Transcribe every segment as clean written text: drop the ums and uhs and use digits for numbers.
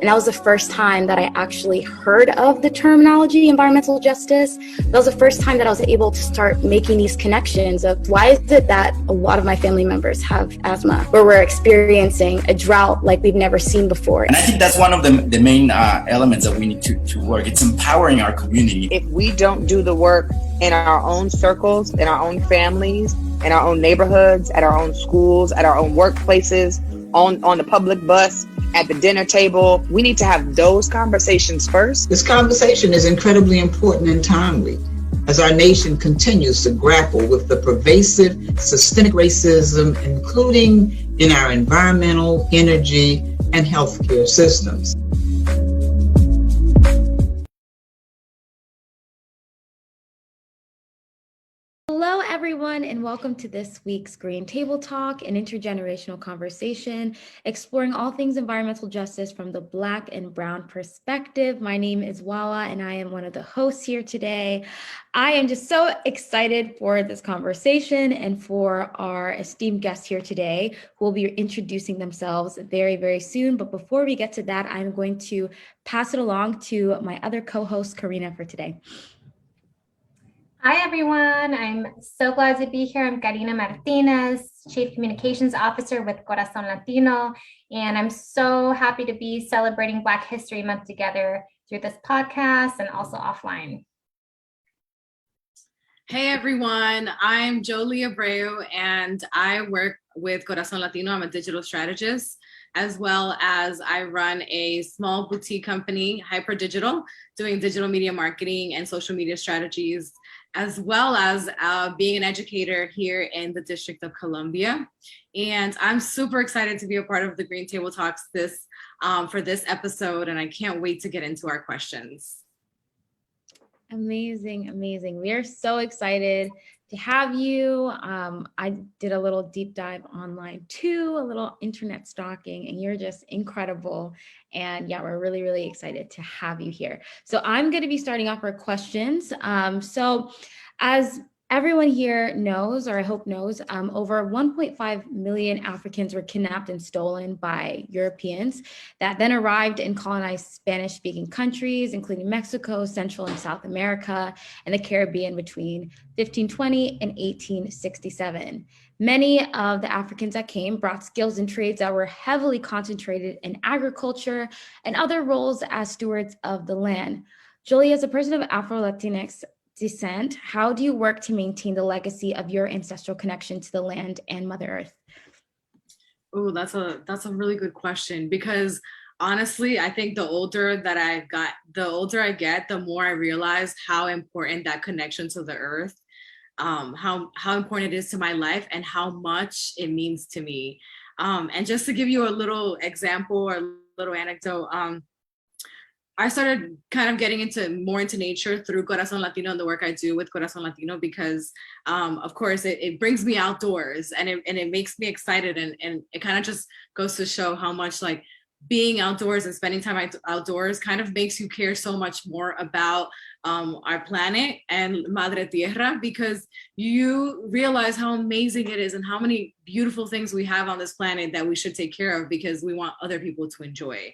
And that was the first time that I actually heard of the terminology environmental justice. That was the first time that I was able to start making these connections of why is it that a lot of my family members have asthma, where we're experiencing a drought like we've never seen before. And I think that's one of the main elements that we need to work. It's empowering our community. If we don't do the work in our own circles, in our own families, in our own neighborhoods, at our own schools, at our own workplaces, on the public bus, at the dinner table, we need to have those conversations first. This conversation is incredibly important and timely as our nation continues to grapple with the pervasive systemic racism, including in our environmental, energy, and healthcare systems. Hello, everyone, and welcome to this week's Green Table Talk, an intergenerational conversation exploring all things environmental justice from the Black and Brown perspective. My name is Wawa, and I am one of the hosts here today. I am just so excited for this conversation and for our esteemed guests here today, who will be introducing themselves very, very soon. But before we get to that, I'm going to pass it along to my other co-host, Karina, for today. Hi, everyone. I'm so glad to be here. I'm Karina Martinez, Chief Communications Officer with Corazon Latino, and I'm so happy to be celebrating Black History Month together through this podcast and also offline. Hey, everyone. I'm Jolie Abreu, and I work with Corazon Latino. I'm a digital strategist, as well as I run a small boutique company, HypeHer Digital, doing digital media marketing and social media strategies, as well as being an educator here in the District of Columbia. And I'm super excited to be a part of the Green Table Talks for this episode, and I can't wait to get into our questions. Amazing, amazing. We are so excited to have you. I did a little deep dive online too, a little internet stalking, and you're just incredible. And yeah, we're really, really excited to have you here. So I'm going to be starting off our questions. So as everyone here knows, or I hope knows, over 1.5 million Africans were kidnapped and stolen by Europeans that then arrived and colonized Spanish-speaking countries, including Mexico, Central and South America, and the Caribbean between 1520 and 1867. Many of the Africans that came brought skills and trades that were heavily concentrated in agriculture and other roles as stewards of the land. Jolie, as a person of Afro-Latinx descent, how do you work to maintain the legacy of your ancestral connection to the land and Mother Earth? Oh, that's a really good question, because honestly, I think the older I get, the more I realize how important that connection to the earth, how important it is to my life and how much it means to me. And just to give you a little example or a little anecdote, I started kind of getting more into nature through Corazon Latino and the work I do with Corazon Latino, because of course it brings me outdoors and it makes me excited, and it kind of just goes to show how much like being outdoors and spending time outdoors kind of makes you care so much more about our planet and Madre Tierra, because you realize how amazing it is and how many beautiful things we have on this planet that we should take care of because we want other people to enjoy.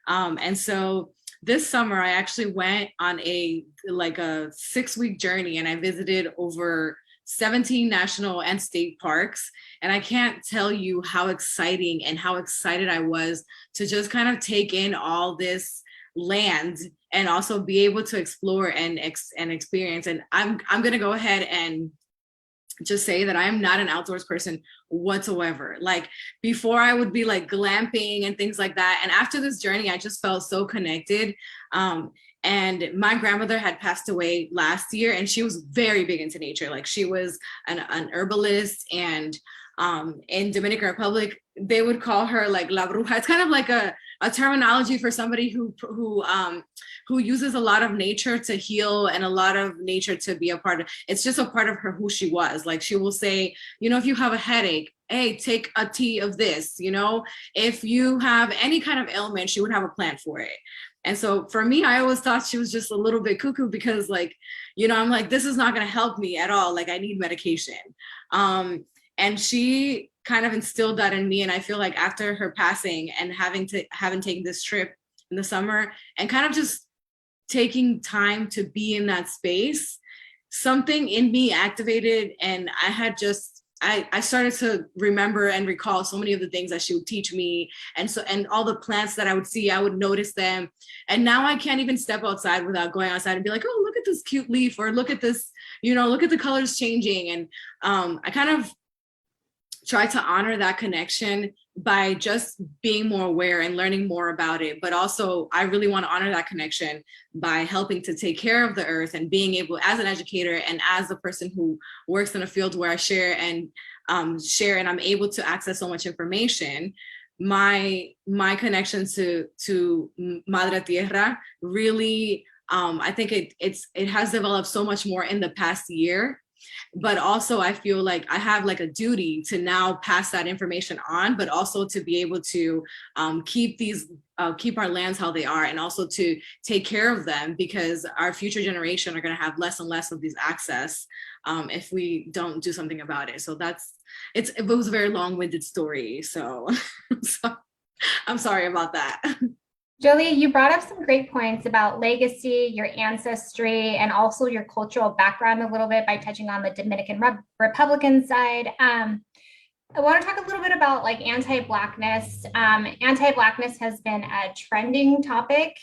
And so this summer, I actually went on a 6-week journey, and I visited over 17 national and state parks. And I can't tell you how exciting and how excited I was to just kind of take in all this land and also be able to explore and experience. And I'm going to go ahead and just say that I am not an outdoors person whatsoever. Like before, I would be like glamping and things like that. And after this journey, I just felt so connected. And my grandmother had passed away last year, and she was very big into nature. Like she was an herbalist, and in Dominican Republic, they would call her like La Bruja. It's kind of like a terminology for somebody who uses a lot of nature to heal and a lot of nature to be a part of. It's just a part of her, who she was. Like she will say, you know, if you have a headache, hey, take a tea of this, you know, if you have any kind of ailment, she would have a plan for it. And so for me, I always thought she was just a little bit cuckoo because like, you know, I'm like, this is not going to help me at all. Like I need medication. And she kind of instilled that in me. And I feel like after her passing and having taken this trip in the summer, and kind of just taking time to be in that space, something in me activated, and I started to remember and recall so many of the things that she would teach me, and all the plants that I would see, I would notice them. And now I can't even step outside without going outside and be like, oh, look at this cute leaf, or look at this, look at the colors changing. And I kind of try to honor that connection by just being more aware and learning more about it. But also, I really want to honor that connection by helping to take care of the earth, and being able, as an educator and as a person who works in a field where I share and I'm able to access so much information. My connection to Madre Tierra really, I think it has developed so much more in the past year. But also I feel like I have like a duty to now pass that information on, but also to be able to keep our lands how they are, and also to take care of them, because our future generation are going to have less and less of these access if we don't do something about it. So it was a very long-winded story. So I'm sorry about that. Jolie, you brought up some great points about legacy, your ancestry, and also your cultural background a little bit by touching on the Dominican Republican side. I want to talk a little bit about like anti-Blackness. Anti-Blackness has been a trending topic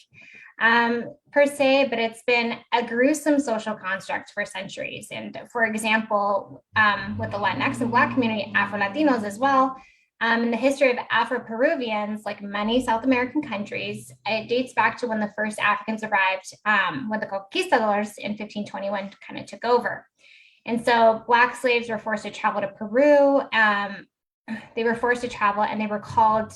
per se, but it's been a gruesome social construct for centuries. And for example, with the Latinx and Black community, Afro-Latinos as well, in the history of Afro-Peruvians, like many South American countries, it dates back to when the first Africans arrived, when the conquistadors in 1521 kind of took over. And so Black slaves were forced to travel to Peru. They were forced to travel, and they were called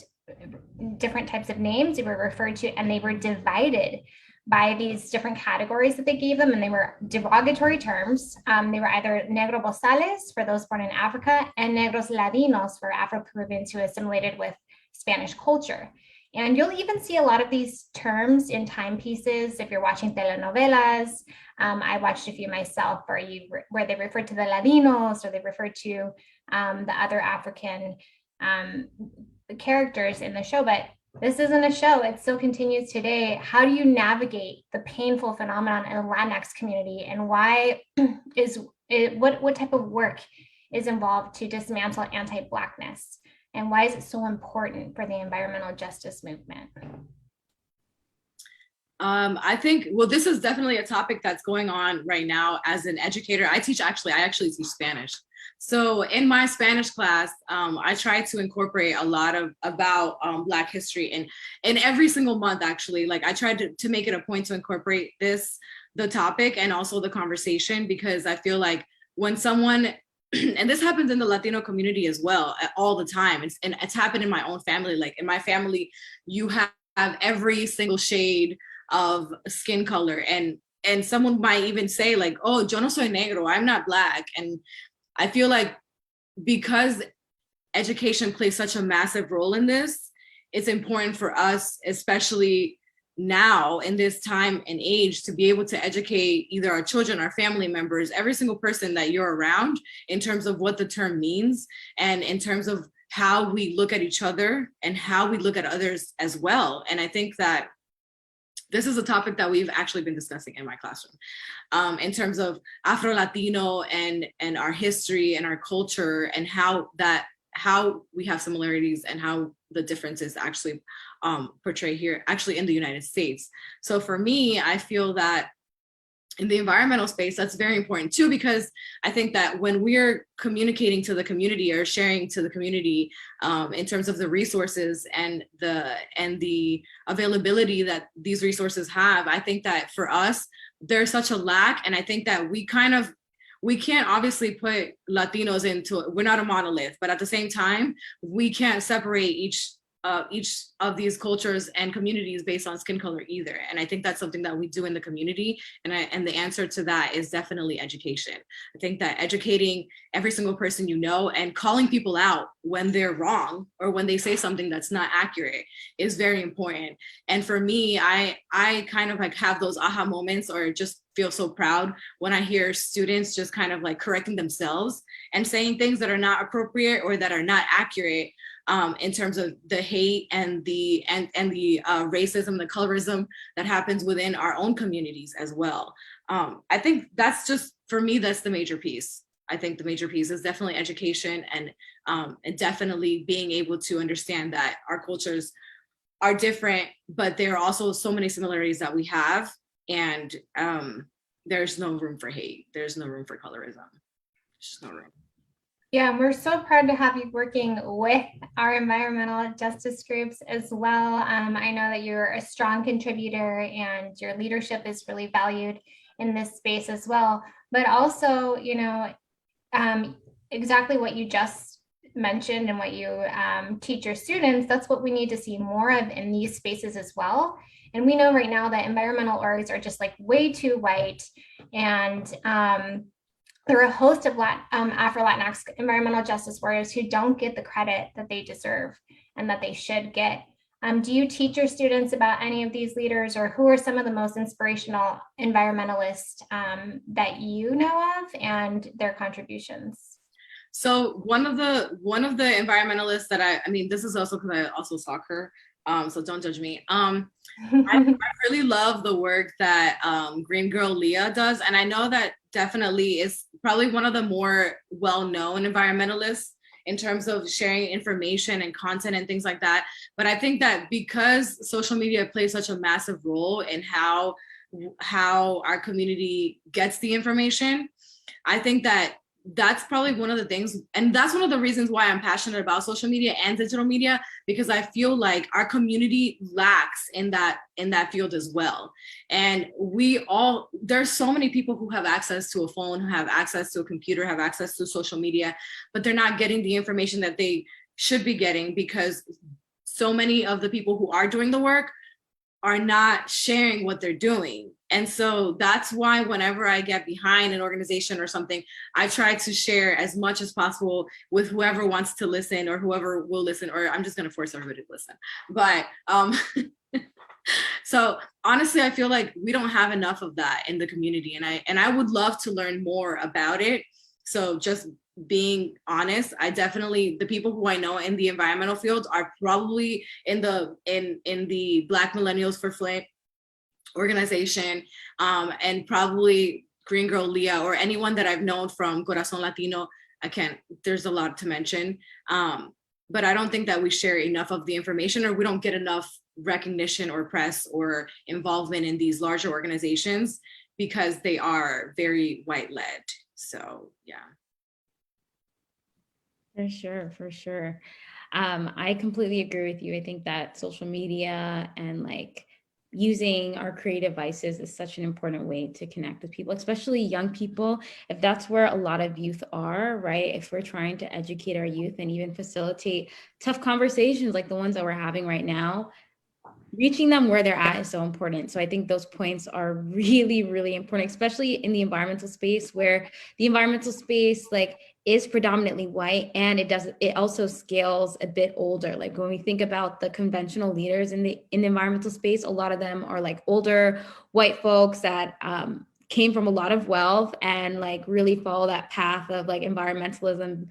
different types of names. They were referred to, and they were divided by these different categories that they gave them, and they were derogatory terms. They were either negro bozales for those born in Africa, and negros ladinos for Afro-Peruvians who assimilated with Spanish culture. And you'll even see a lot of these terms in timepieces if you're watching telenovelas. I watched a few myself where they referred to the Ladinos, or they referred to the other African characters in the show, but this isn't a show. It still continues today. How do you navigate the painful phenomenon in the Latinx community, and why what type of work is involved to dismantle anti-Blackness, and why is it so important for the environmental justice movement? I think, well, this is definitely a topic that's going on right now. As an educator, I actually teach Spanish. So in my Spanish class, I try to incorporate a lot about Black history, and in every single month, actually, like I tried to make it a point to incorporate the topic and also the conversation, because I feel like when someone, and this happens in the Latino community as well, all the time, it's happened in my own family. Like in my family, you have every single shade of skin color, and someone might even say like, oh, yo no soy negro, I'm not Black. And I feel like because education plays such a massive role in this, it's important for us, especially now in this time and age, to be able to educate either our children, our family members, every single person that you're around, in terms of what the term means, and in terms of how we look at each other and how we look at others as well. And I think that this is a topic that we've actually been discussing in my classroom, in terms of Afro-Latino and our history and our culture, and how we have similarities and how the differences actually portray here, actually in the United States. So for me, I feel that in the environmental space, that's very important too, because I think that when we're communicating to the community or sharing to the community in terms of the resources and the availability that these resources have, I think that for us, there's such a lack. And I think that we can't obviously put Latinos into, we're not a monolith, but at the same time, we can't separate each of these cultures and communities based on skin color either. And I think that's something that we do in the community. And the answer to that is definitely education. I think that educating every single person you know, and calling people out when they're wrong or when they say something that's not accurate, is very important. And for me, I kind of like have those aha moments, or just feel so proud when I hear students just kind of like correcting themselves and saying things that are not appropriate or that are not accurate in terms of the hate and the racism, the colorism that happens within our own communities as well. I think that's just, for me, that's the major piece. I think the major piece is definitely education and definitely being able to understand that our cultures are different, but there are also so many similarities that we have, and there's no room for hate. There's no room for colorism. There's no room. Yeah, we're so proud to have you working with our environmental justice groups as well. I know that you're a strong contributor and your leadership is really valued in this space as well. But also, you know, exactly what you just mentioned and what you teach your students, that's what we need to see more of in these spaces as well. And we know right now that environmental orgs are just like way too white, and there are a host of Afro-Latinx environmental justice warriors who don't get the credit that they deserve and that they should get. Do you teach your students about any of these leaders, or who are some of the most inspirational environmentalists that you know of and their contributions? So one of the environmentalists that I mean, this is also because I also soccer, so don't judge me. I really love the work that Green Girl Leah does, and I know that definitely is probably one of the more well-known environmentalists in terms of sharing information and content and things like that. But I think that because social media plays such a massive role in how our community gets the information, I think that that's probably one of the things, and that's one of the reasons why I'm passionate about social media and digital media, because I feel like our community lacks in that field as well. And there's so many people who have access to a phone, who have access to a computer, have access to social media, but they're not getting the information that they should be getting, because so many of the people who are doing the work are not sharing what they're doing. And so that's why whenever I get behind an organization or something, I try to share as much as possible with whoever wants to listen or whoever will listen, or I'm just gonna force everybody to listen. But so honestly, I feel like we don't have enough of that in the community, and I would love to learn more about it. So just being honest, I definitely, the people who I know in the environmental field are probably in the Black Millennials for Flint organization, and probably Green Girl Leah, or anyone that I've known from Corazon Latino. There's a lot to mention, but I don't think that we share enough of the information, or we don't get enough recognition or press or involvement in these larger organizations because they are very white-led. So yeah. For sure. I completely agree with you. I think that social media and like using our creative devices is such an important way to connect with people, especially young people. If that's where a lot of youth are, right? If we're trying to educate our youth and even facilitate tough conversations like the ones that we're having right now, reaching them where they're at is so important. So I think those points are really, really important, especially in the environmental space, where the environmental space like is predominantly white, and it also scales a bit older. Like when we think about the conventional leaders in the environmental space, a lot of them are like older white folks that came from a lot of wealth and like really follow that path of like environmentalism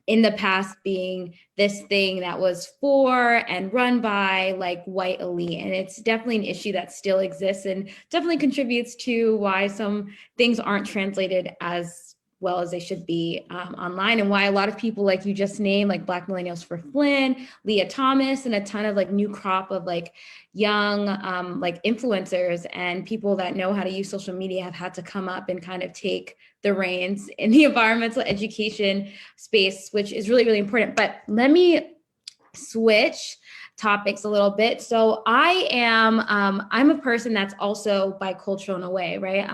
in the past being this thing that was for and run by like white elite. And it's definitely an issue that still exists and definitely contributes to why some things aren't translated as well as they should be online, and why a lot of people like you just named, like Black Millennials for Flint, Leah Thomas, and a ton of like new crop of like young like influencers and people that know how to use social media have had to come up and kind of take the reins in the environmental education space, which is really, really important. But let me switch topics a little bit. So I'm a person that's also bicultural in a way, right?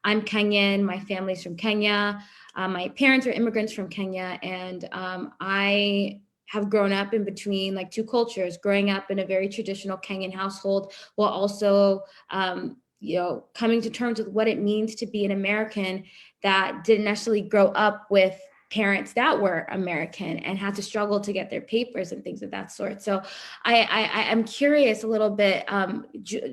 I'm Kenyan, my family's from Kenya. My parents are immigrants from Kenya, and I have grown up in between like two cultures, growing up in a very traditional Kenyan household while also coming to terms with what it means to be an American that didn't necessarily grow up with parents that were American and had to struggle to get their papers and things of that sort. So I'm curious a little bit,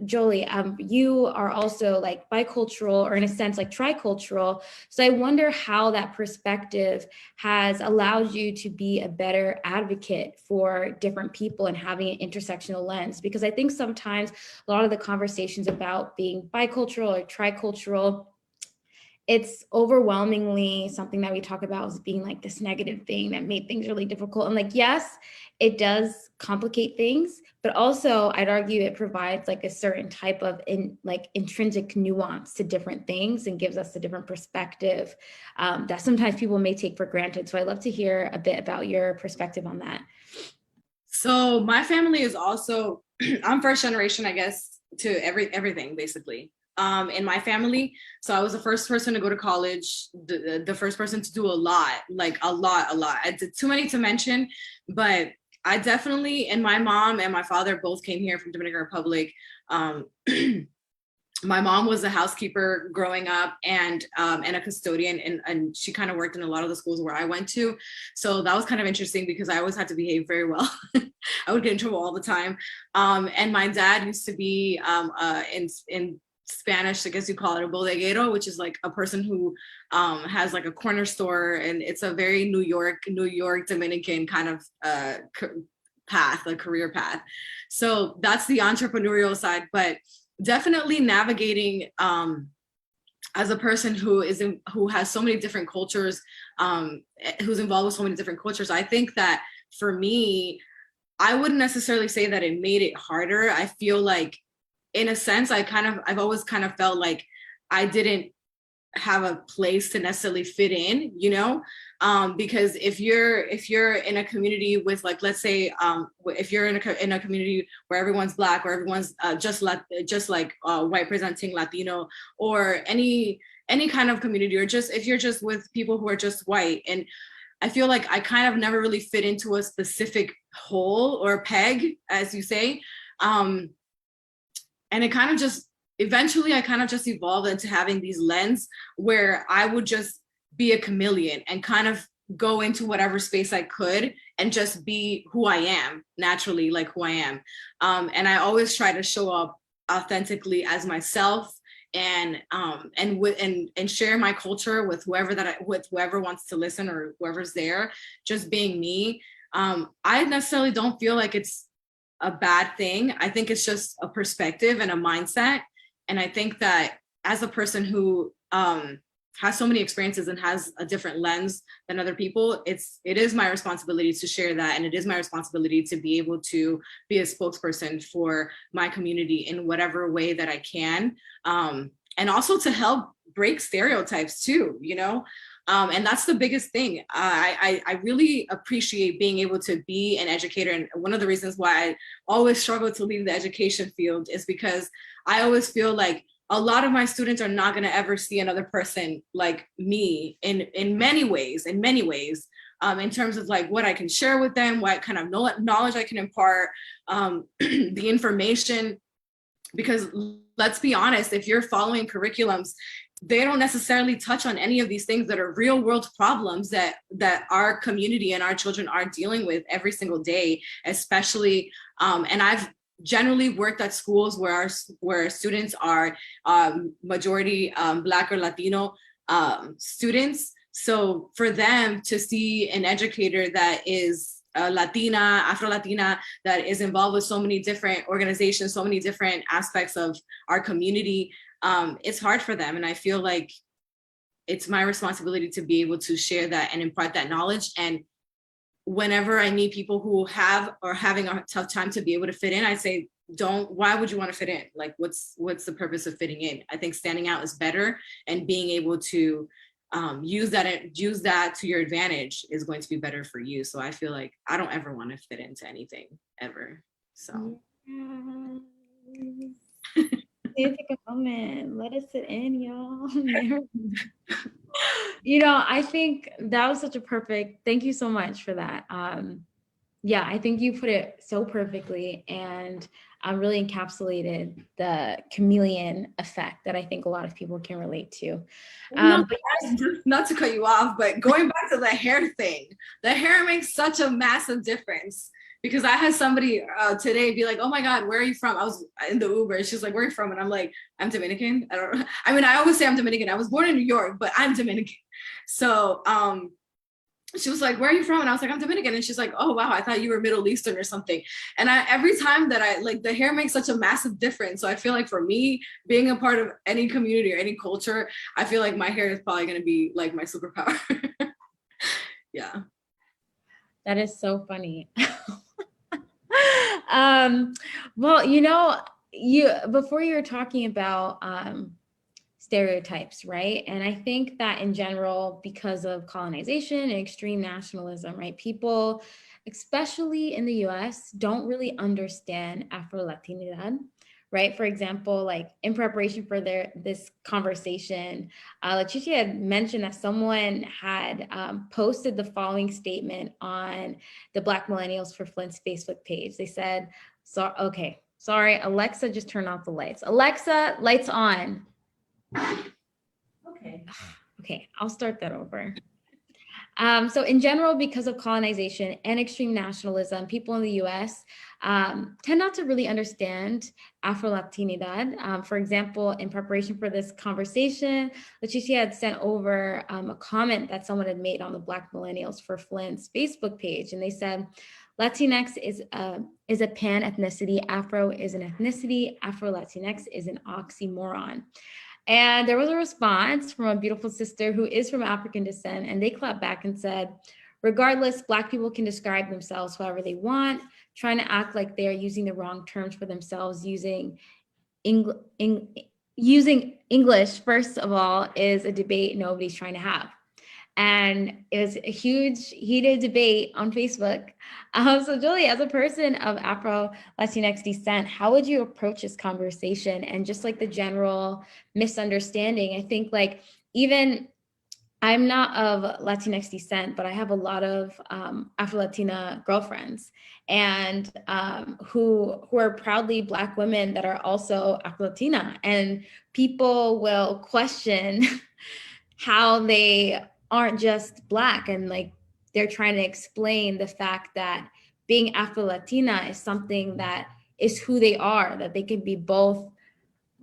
Jolie, you are also like bicultural, or in a sense like tricultural. So I wonder how that perspective has allowed you to be a better advocate for different people and having an intersectional lens, because I think sometimes a lot of the conversations about being bicultural or tricultural, it's overwhelmingly something that we talk about as being like this negative thing that made things really difficult. And like, yes, it does complicate things, but also I'd argue it provides like a certain type of intrinsic nuance to different things and gives us a different perspective that sometimes people may take for granted. So I'd love to hear a bit about your perspective on that. So my family is also, I'm first generation, I guess, to everything basically. In my family. So I was the first person to go to college, the first person to do a lot. I did too many to mention, but I definitely, and my mom and my father both came here from Dominican Republic. My mom was a housekeeper growing up and a custodian, and she kind of worked in a lot of the schools where I went to. So that was kind of interesting because I always had to behave very well. I would get in trouble all the time. And my dad used to be in Spanish, I guess you call it a bodeguero, which is like a person who has like a corner store, and it's a very New York Dominican kind of path, a career path. So that's the entrepreneurial side, but definitely navigating as a person who has so many different cultures, who's involved with so many different cultures. I think that for me, I wouldn't necessarily say that it made it harder. I feel like, in a sense, I've always kind of felt like I didn't have a place to necessarily fit in, you know, because if you're in a community with, like, let's say, if you're in a community where everyone's Black, or everyone's just like white presenting Latino, or any kind of community, or just if you're just with people who are just white, and I feel like I kind of never really fit into a specific hole or peg, as you say. And it kind of just, eventually I kind of just evolved into having these lens where I would just be a chameleon and kind of go into whatever space I could and just be who I am, naturally, like who I am. And I always try to show up authentically as myself, and share my culture with whoever wants to listen, or whoever's there, just being me. I necessarily don't feel like it's a bad thing. I think it's just a perspective and a mindset. And I think that as a person who has so many experiences and has a different lens than other people, it is my responsibility to share that. And it is my responsibility to be able to be a spokesperson for my community in whatever way that I can. And also to help break stereotypes too, you know? And that's the biggest thing. I really appreciate being able to be an educator. And one of the reasons why I always struggle to leave the education field is because I always feel like a lot of my students are not going to ever see another person like me in many ways, in terms of like what I can share with them, what kind of knowledge I can impart, the information. Because let's be honest, if you're following curriculums, they don't necessarily touch on any of these things that are real world problems that our community and our children are dealing with every single day, especially, and I've generally worked at schools where students are majority Black or Latino students. So for them to see an educator that is Latina, Afro-Latina, that is involved with so many different organizations, so many different aspects of our community, it's hard for them. And I feel like it's my responsibility to be able to share that and impart that knowledge. And whenever I meet people who have or having a tough time to be able to fit in, I say, why would you want to fit in? Like, what's the purpose of fitting in? I think standing out is better, and being able to use that to your advantage is going to be better for you. So I feel like I don't ever want to fit into anything ever. So. Take a moment, let us sit in, y'all. You know, I think that was such a perfect, thank you so much for that. Yeah, I think you put it so perfectly. And really encapsulated the chameleon effect that I think a lot of people can relate to. Not to cut you off, but going back to the hair thing, the hair makes such a massive difference. Because I had somebody today be like, "Oh my God, where are you from?" I was in the Uber, and she's like, "Where are you from?" And I'm like, "I'm Dominican." I always say I'm Dominican. I was born in New York, but I'm Dominican. So she was like, "Where are you from?" And I was like, "I'm Dominican." And she's like, "Oh wow, I thought you were Middle Eastern or something." And every time that I like, the hair makes such a massive difference. So I feel like for me, being a part of any community or any culture, I feel like my hair is probably gonna be like my superpower. Yeah. That is so funny. Well, before you were talking about stereotypes, right? And I think that in general, because of colonization and extreme nationalism, right? People, especially in the US, don't really understand Afro-Latinidad, right? For example, like in preparation for this conversation, Leticia had mentioned that someone had posted the following statement on the Black Millennials for Flint's Facebook page. They said, sorry, Alexa just turned off the lights. Alexa, lights on. Okay, I'll start that over. So in general, because of colonization and extreme nationalism, people in the US tend not to really understand Afro-Latinidad. For example, in preparation for this conversation, Leticia had sent over a comment that someone had made on the Black Millennials for Flint's Facebook page. And they said, Latinx is a pan-ethnicity, Afro is an ethnicity, Afro-Latinx is an oxymoron. And there was a response from a beautiful sister who is from African descent, and they clapped back and said, regardless, Black people can describe themselves however they want, trying to act like they are using the wrong terms for themselves, using English, first of all, is a debate nobody's trying to have. And it was a huge, heated debate on Facebook. So Jolie, as a person of Afro-Latinx descent, how would you approach this conversation and just like the general misunderstanding? I think like even I'm not of Latinx descent, but I have a lot of Afro-Latina girlfriends and who are proudly Black women that are also Afro-Latina. And people will question how they aren't just Black, and like they're trying to explain the fact that being Afro-Latina is something that is who they are, that they can be both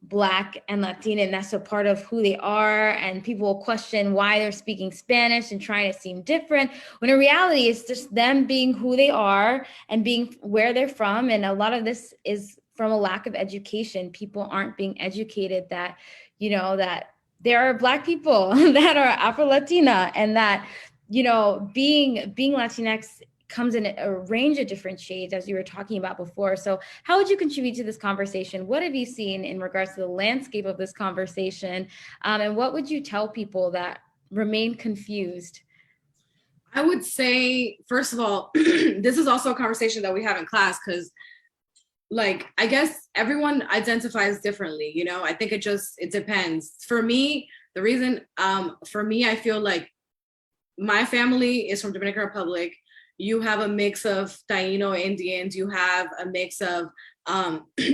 Black and Latina, and that's a part of who they are. And people will question why they're speaking Spanish and trying to seem different, when in reality it's just them being who they are and being where they're from. And a lot of this is from a lack of education. People aren't being educated that, that there are Black people that are Afro-Latina, and that, being Latinx comes in a range of different shades, as you were talking about before. So how would you contribute to this conversation? What have you seen in regards to the landscape of this conversation? And what would you tell people that remain confused? I would say, first of all, this is also a conversation that we have in class, because like, I guess everyone identifies differently, I think it depends. For me, the reason, I feel like my family is from Dominican Republic. You have a mix of Taino Indians, you have a mix of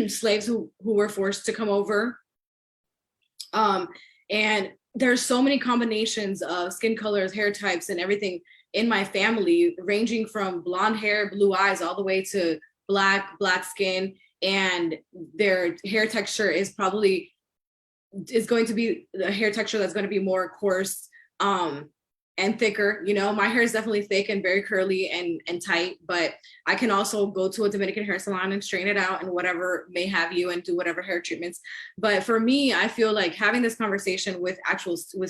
slaves who were forced to come over. And there's so many combinations of skin colors, hair types, and everything in my family, ranging from blonde hair, blue eyes, all the way to black skin, and their hair texture is going to be the hair texture that's going to be more coarse and thicker. My hair is definitely thick and very curly and tight, but I can also go to a Dominican hair salon and straighten it out and whatever may have you, and do whatever hair treatments. But for me, I feel like having this conversation with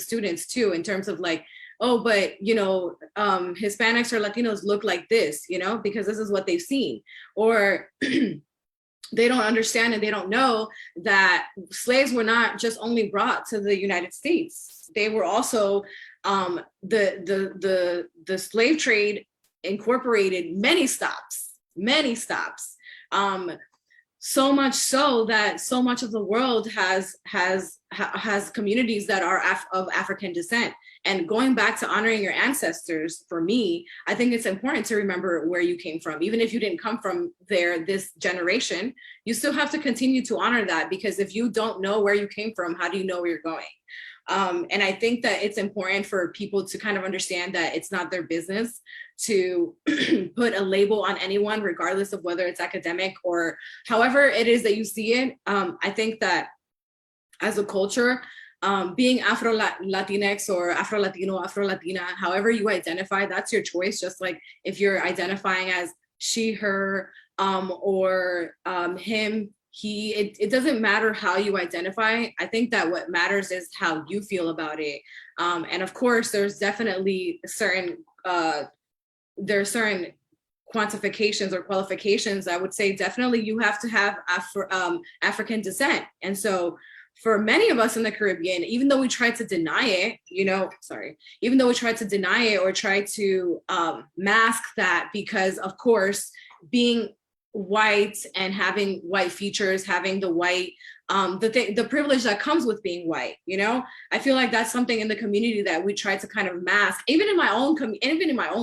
students too, in terms of like, oh, but Hispanics or Latinos look like this, because this is what they've seen, or they don't understand and they don't know that slaves were not just only brought to the United States. They were also the slave trade incorporated many stops. so much so that so much of the world has communities that are of African descent. And going back to honoring your ancestors, for me, I think it's important to remember where you came from. Even if you didn't come from there this generation, you still have to continue to honor that, because if you don't know where you came from, how do you know where you're going? And I think that it's important for people to kind of understand that it's not their business to put a label on anyone, regardless of whether it's academic or however it is that you see it. I think that as a culture, being Afro-Latinx or Afro-Latino, Afro-Latina, however you identify, that's your choice. Just like if you're identifying as she, her, or him, he, it doesn't matter how you identify. I think that what matters is how you feel about it. And of course, there's definitely certain quantifications or qualifications. I would say definitely you have to have African descent. And so for many of us in the Caribbean, even though we try to deny it, even though we try to deny it or try to mask that, because of course, being white and having white features, having the white, the privilege that comes with being white, I feel like that's something in the community that we try to kind of mask. Even in my own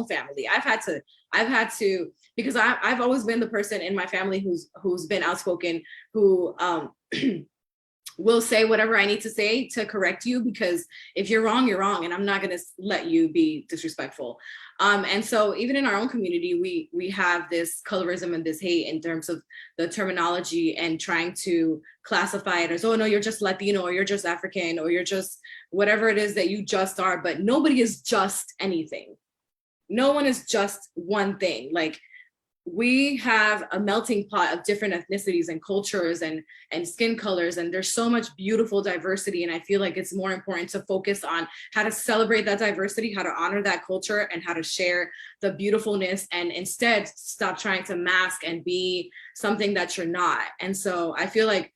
family, I've had to, because I've always been the person in my family who's been outspoken, who will say whatever I need to say to correct you, because if you're wrong, you're wrong, and I'm not going to let you be disrespectful. And so even in our own community, we have this colorism and this hate in terms of the terminology and trying to classify it as, oh no, you're just Latino, or you're just African, or you're just whatever it is that you just are. But nobody is just anything. No one is just one thing. Like, we have a melting pot of different ethnicities and cultures and skin colors, and there's so much beautiful diversity. And I feel like it's more important to focus on how to celebrate that diversity, how to honor that culture, and how to share the beautifulness, and instead stop trying to mask and be something that you're not. And so I feel like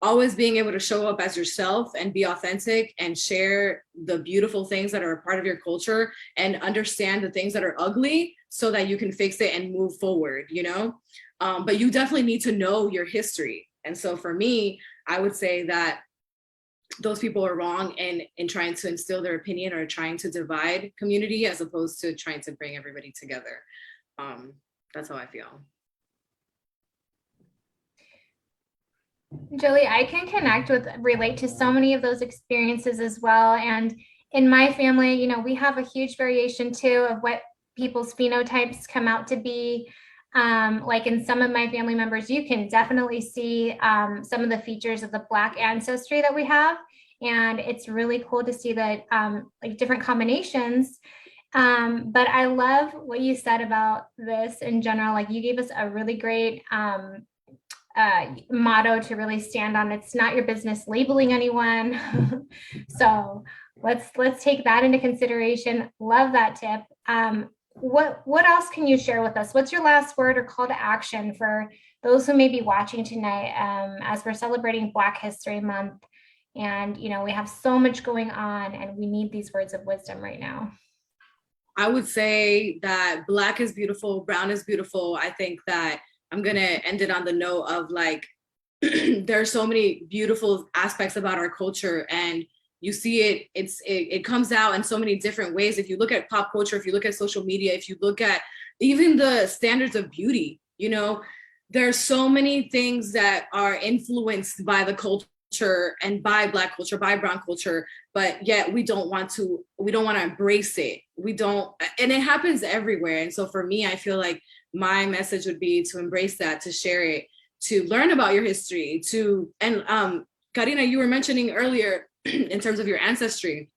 always being able to show up as yourself and be authentic and share the beautiful things that are a part of your culture, and understand the things that are ugly so that you can fix it and move forward, but you definitely need to know your history. And so for me, I would say that those people are wrong in trying to instill their opinion or trying to divide community, as opposed to trying to bring everybody together. That's how I feel. Jolie, I can relate to so many of those experiences as well. And in my family, we have a huge variation too of what people's phenotypes come out to be. Like in some of my family members, you can definitely see some of the features of the Black ancestry that we have. And it's really cool to see that like different combinations. But I love what you said about this in general. Like, you gave us a really great motto to really stand on. It's not your business labeling anyone. So let's take that into consideration. Love that tip. What else can you share with us? What's your last word or call to action for those who may be watching tonight, as we're celebrating Black History Month? And we have so much going on, and we need these words of wisdom right now. I would say that Black is beautiful, brown is beautiful. I think that I'm gonna end it on the note of like, there are so many beautiful aspects about our culture, and you see it comes out in so many different ways. If you look at pop culture, if you look at social media, if you look at even the standards of beauty, there's so many things that are influenced by the culture and by Black culture, by brown culture, but yet we don't want to embrace it. And it happens everywhere. And so for me, I feel like my message would be to embrace that, to share it, to learn about your history, and Karina, you were mentioning earlier in terms of your ancestry.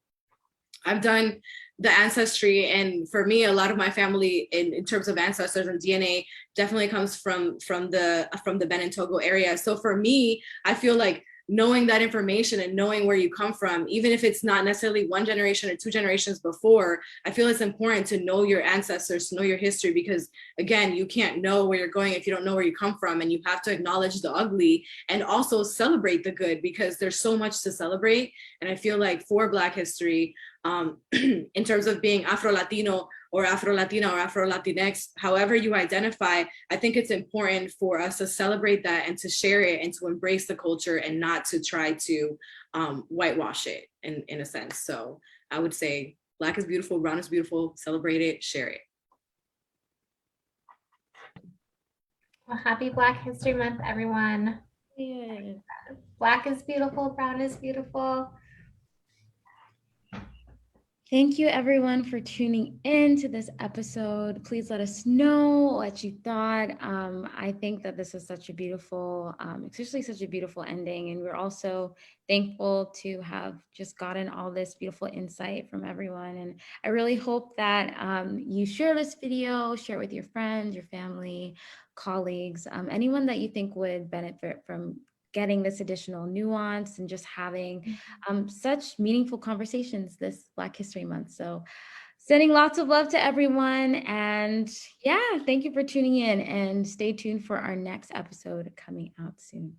I've done the ancestry, and for me, a lot of my family in terms of ancestors and DNA definitely comes from the Benin Togo area. So for me, I feel like knowing that information and knowing where you come from, even if it's not necessarily one generation or two generations before, I feel it's important to know your ancestors, to know your history, because again, you can't know where you're going if you don't know where you come from, and you have to acknowledge the ugly and also celebrate the good, because there's so much to celebrate. And I feel like for Black history, in terms of being Afro-Latino or Afro-Latina or Afro-Latinx, however you identify, I think it's important for us to celebrate that and to share it and to embrace the culture and not to try to whitewash it in a sense. So I would say Black is beautiful, brown is beautiful, celebrate it, share it. Well, happy Black History Month, everyone. Yeah. Black is beautiful, brown is beautiful. Thank you everyone for tuning in to this episode. Please let us know what you thought. I think that this is such a beautiful, especially such a beautiful ending. And we're also thankful to have just gotten all this beautiful insight from everyone. And I really hope that you share this video, share it with your friends, your family, colleagues, anyone that you think would benefit from getting this additional nuance and just having such meaningful conversations this Black History Month. So sending lots of love to everyone. And yeah, thank you for tuning in and stay tuned for our next episode coming out soon.